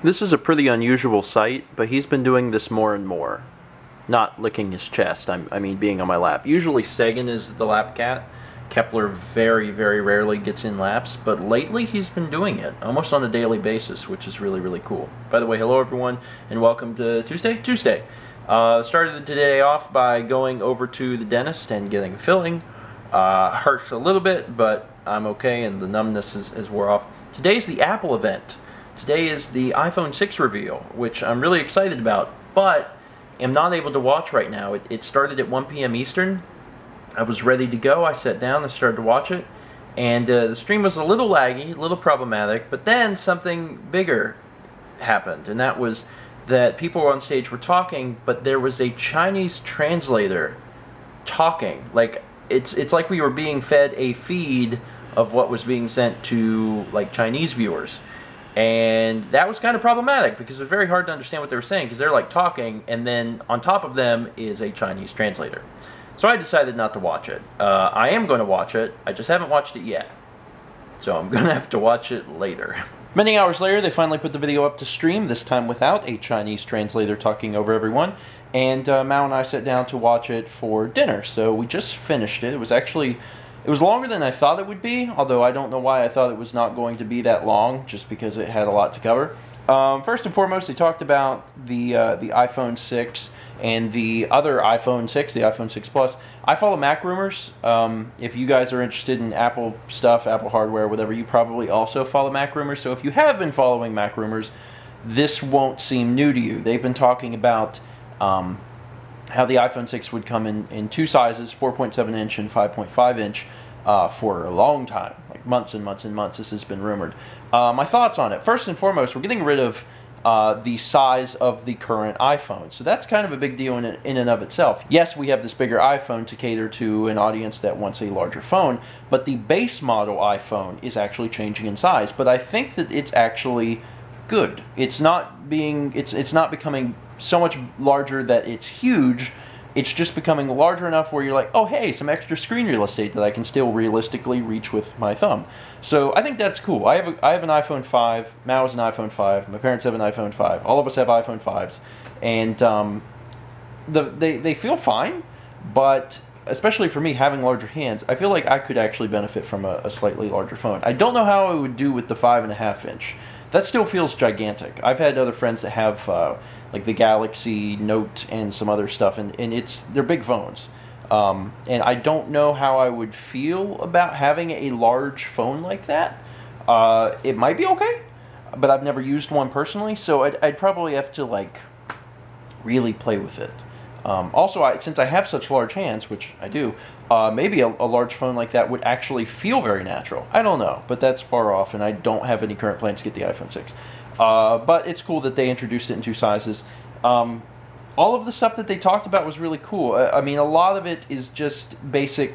This is a pretty unusual sight, but he's been doing this more and more. Not licking his chest, I mean being on my lap. Usually Sagan is the lap cat. Kepler very, very rarely gets in laps, but lately he's been doing it, almost on a daily basis, which is really, really cool. By the way, hello everyone, and welcome to Tuesday? Started the day off by going over to the dentist and getting a filling. Hurts a little bit, but I'm okay, and the numbness is wore off. Today's the Apple event. Today is the iPhone 6 reveal, which I'm really excited about, but am not able to watch right now. It started at 1 p.m. Eastern. I was ready to go. I sat down and started to watch it, and the stream was a little laggy, a little problematic, but then something bigger happened, and that was that people on stage were talking, but there was a Chinese translator talking. Like, it's like we were being fed a feed of what was being sent to, like, Chinese viewers. And that was kind of problematic because it was very hard to understand what they were saying because they're like talking, and then on top of them is a Chinese translator. So I decided not to watch it. I am going to watch it. I just haven't watched it yet. So I'm going to have to watch it later. Many hours later, they finally put the video up to stream, this time without a Chinese translator talking over everyone. And Mao and I sat down to watch it for dinner. So we just finished it. It was longer than I thought it would be, although I don't know why I thought it was not going to be that long, just because it had a lot to cover. First and foremost, they talked about the iPhone 6 and the other iPhone 6, the iPhone 6 Plus. I follow Mac rumors. If you guys are interested in Apple stuff, Apple hardware, whatever, you probably also follow Mac rumors. So if you have been following Mac rumors, this won't seem new to you. They've been talking about how the iPhone 6 would come in two sizes, 4.7 inch and 5.5 inch, for a long time, like months and months and months. This has been rumored. My thoughts on it. First and foremost, we're getting rid of the size of the current iPhone. So that's kind of a big deal in and of itself. Yes, we have this bigger iPhone to cater to an audience that wants a larger phone, but the base model iPhone is actually changing in size. But I think that it's actually good. It's not becoming so much larger that it's huge. It's just becoming larger enough where you're like, oh hey, some extra screen real estate that I can still realistically reach with my thumb. So I think that's cool. I have an iPhone 5, Mao has an iPhone 5, my parents have an iPhone 5, all of us have iPhone 5s, and they feel fine, but especially for me, having larger hands, I feel like I could actually benefit from a slightly larger phone. I don't know how I would do with the 5.5 inch. That still feels gigantic. I've had other friends that have like the Galaxy Note and some other stuff, and they're big phones. And I don't know how I would feel about having a large phone like that. It might be okay, but I've never used one personally, so I'd probably have to like really play with it. Also, since I have such large hands, which I do, maybe a large phone like that would actually feel very natural. I don't know, but that's far off, and I don't have any current plans to get the iPhone 6. But it's cool that they introduced it in two sizes. All of the stuff that they talked about was really cool. I mean, a lot of it is just basic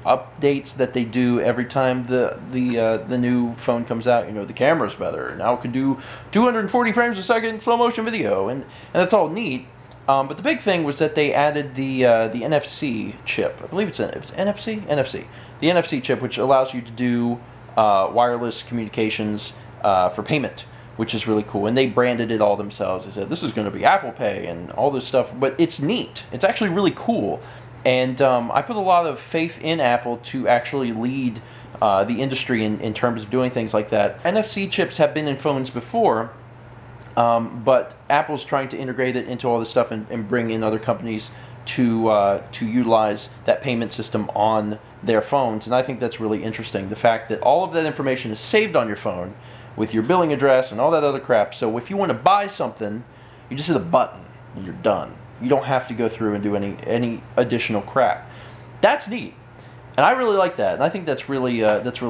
updates that they do every time the new phone comes out. You know, the camera's better. Now it can do 240 frames a second slow motion video, and that's all neat. But the big thing was that they added the NFC chip. I believe it's NFC? NFC. The NFC chip, which allows you to do wireless communications for payment, which is really cool. And they branded it all themselves. They said, this is going to be Apple Pay and all this stuff. But it's neat. It's actually really cool. And I put a lot of faith in Apple to actually lead the industry in terms of doing things like that. NFC chips have been in phones before, but Apple's trying to integrate it into all this stuff and bring in other companies to utilize that payment system on their phones. And I think that's really interesting. The fact that all of that information is saved on your phone with your billing address and all that other crap. So if you want to buy something, you just hit a button and you're done. You don't have to go through and do any additional crap. That's neat, and I really like that. And I think that's really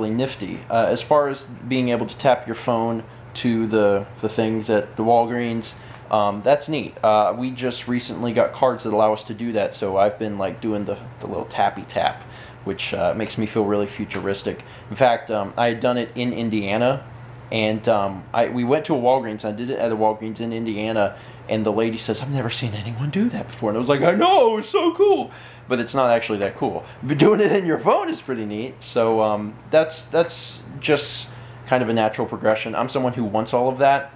nifty. As far as being able to tap your phone to the things at the Walgreens, that's neat. We just recently got cards that allow us to do that. So I've been like doing the little tappy tap, which makes me feel really futuristic. In fact, I had done it in Indiana. And we went to a Walgreens. I did it at a Walgreens in Indiana, and the lady says, I've never seen anyone do that before. And I was like, I know, it's so cool. But it's not actually that cool. But doing it in your phone is pretty neat. So that's just kind of a natural progression. I'm someone who wants all of that.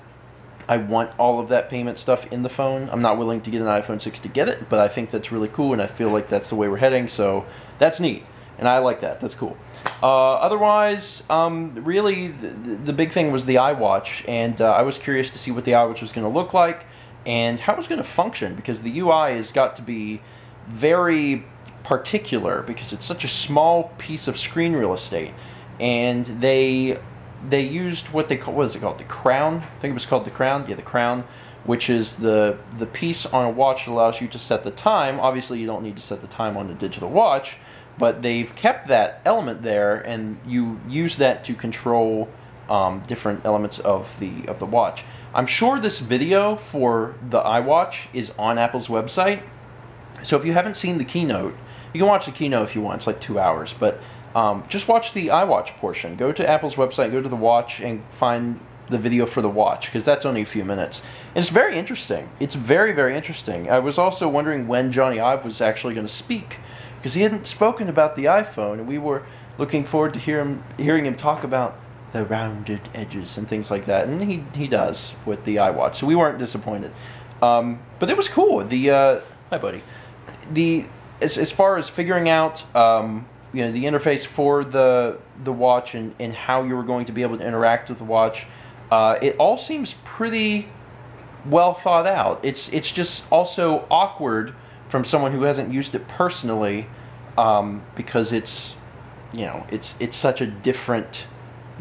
I want all of that payment stuff in the phone. I'm not willing to get an iPhone 6 to get it, but I think that's really cool, and I feel like that's the way we're heading, so that's neat. And I like that. That's cool. Otherwise, really, the big thing was the iWatch, and I was curious to see what the iWatch was going to look like and how it was going to function, because the UI has got to be very particular because it's such a small piece of screen real estate. And they used what they call, what is it called? The crown? I think it was called the crown. Yeah, the crown, which is the piece on a watch that allows you to set the time. Obviously, you don't need to set the time on a digital watch, but they've kept that element there, and you use that to control different elements of the watch. I'm sure this video for the iWatch is on Apple's website, so if you haven't seen the keynote, you can watch the keynote if you want. It's like 2 hours, but just watch the iWatch portion. Go to Apple's website, go to the watch, and find the video for the watch, because that's only a few minutes. And it's very interesting. It's very, very interesting. I was also wondering when Johnny Ive was actually going to speak, because he hadn't spoken about the iPhone, and we were looking forward to hearing him talk about the rounded edges and things like that, and he does with the iWatch, so we weren't disappointed. But it was cool. Hi, buddy. As far as figuring out you know, the interface for the watch and how you were going to be able to interact with the watch, it all seems pretty well thought out. It's just also awkward from someone who hasn't used it personally, because it's, you know, it's such a different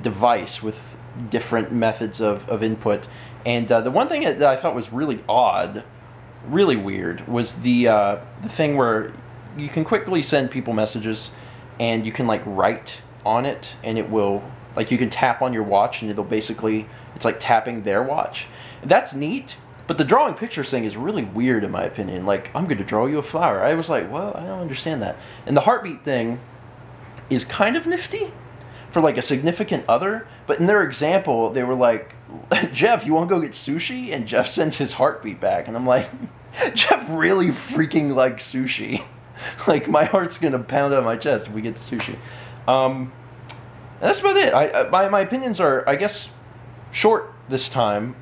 device with different methods of input. And the one thing that I thought was really odd, really weird, was the thing where you can quickly send people messages, and you can like write on it, and it will, like, you can tap on your watch, and it'll basically, it's like tapping their watch. That's neat. But the drawing pictures thing is really weird, in my opinion. Like, I'm going to draw you a flower. I was like, well, I don't understand that. And the heartbeat thing is kind of nifty for like a significant other. But in their example, they were like, Jeff, you want to go get sushi? And Jeff sends his heartbeat back. And I'm like, Jeff really freaking likes sushi. Like, my heart's going to pound out of my chest if we get to sushi. And that's about it. My opinions are, I guess, short this time.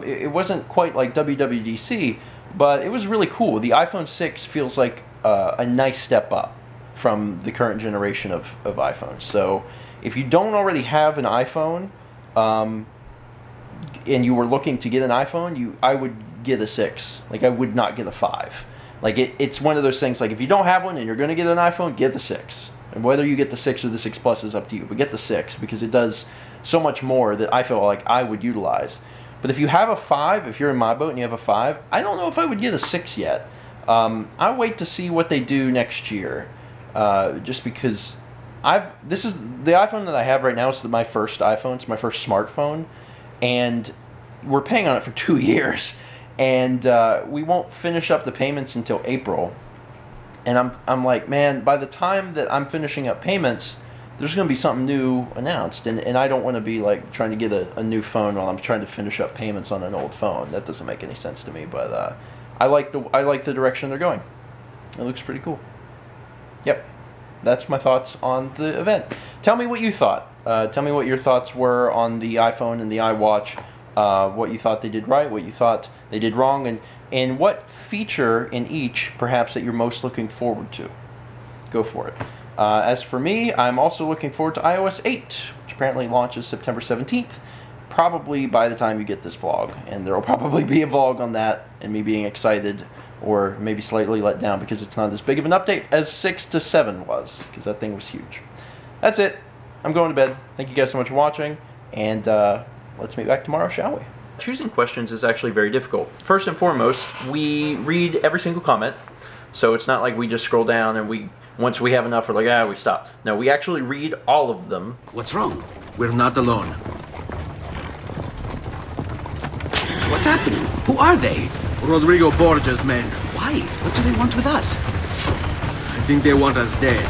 It wasn't quite like WWDC, but it was really cool. The iPhone 6 feels like a nice step up from the current generation of iPhones. So if you don't already have an iPhone, and you were looking to get an iPhone, I would get a 6. Like, I would not get a 5. Like, it's one of those things, like, if you don't have one and you're going to get an iPhone, get the 6. And whether you get the 6 or the 6 Plus is up to you, but get the 6, because it does so much more that I feel like I would utilize. But if you have a 5, if you're in my boat and you have a 5, I don't know if I would get a 6 yet. I'll wait to see what they do next year, just because this is the iPhone that I have right now. Is my first iPhone. It's my first smartphone, and we're paying on it for 2 years, and we won't finish up the payments until April. And I'm like, man, by the time that I'm finishing up payments, there's going to be something new announced, and I don't want to be like trying to get a new phone while I'm trying to finish up payments on an old phone. That doesn't make any sense to me. But I like the direction they're going. It looks pretty cool. Yep, that's my thoughts on the event. Tell me what you thought. Tell me what your thoughts were on the iPhone and the iWatch. What you thought they did right, what you thought they did wrong, and what feature in each perhaps that you're most looking forward to. Go for it. As for me, I'm also looking forward to iOS 8, which apparently launches September 17th, probably by the time you get this vlog. And there will probably be a vlog on that, and me being excited, or maybe slightly let down because it's not as big of an update as 6 to 7 was, because that thing was huge. That's it. I'm going to bed. Thank you guys so much for watching, and let's meet back tomorrow, shall we? Choosing questions is actually very difficult. First and foremost, we read every single comment, so it's not like we just scroll down and once we have enough, we're like, we stop. No, we actually read all of them. What's wrong? We're not alone. What's happening? Who are they? Rodrigo Borgia's men. Why? What do they want with us? I think they want us dead.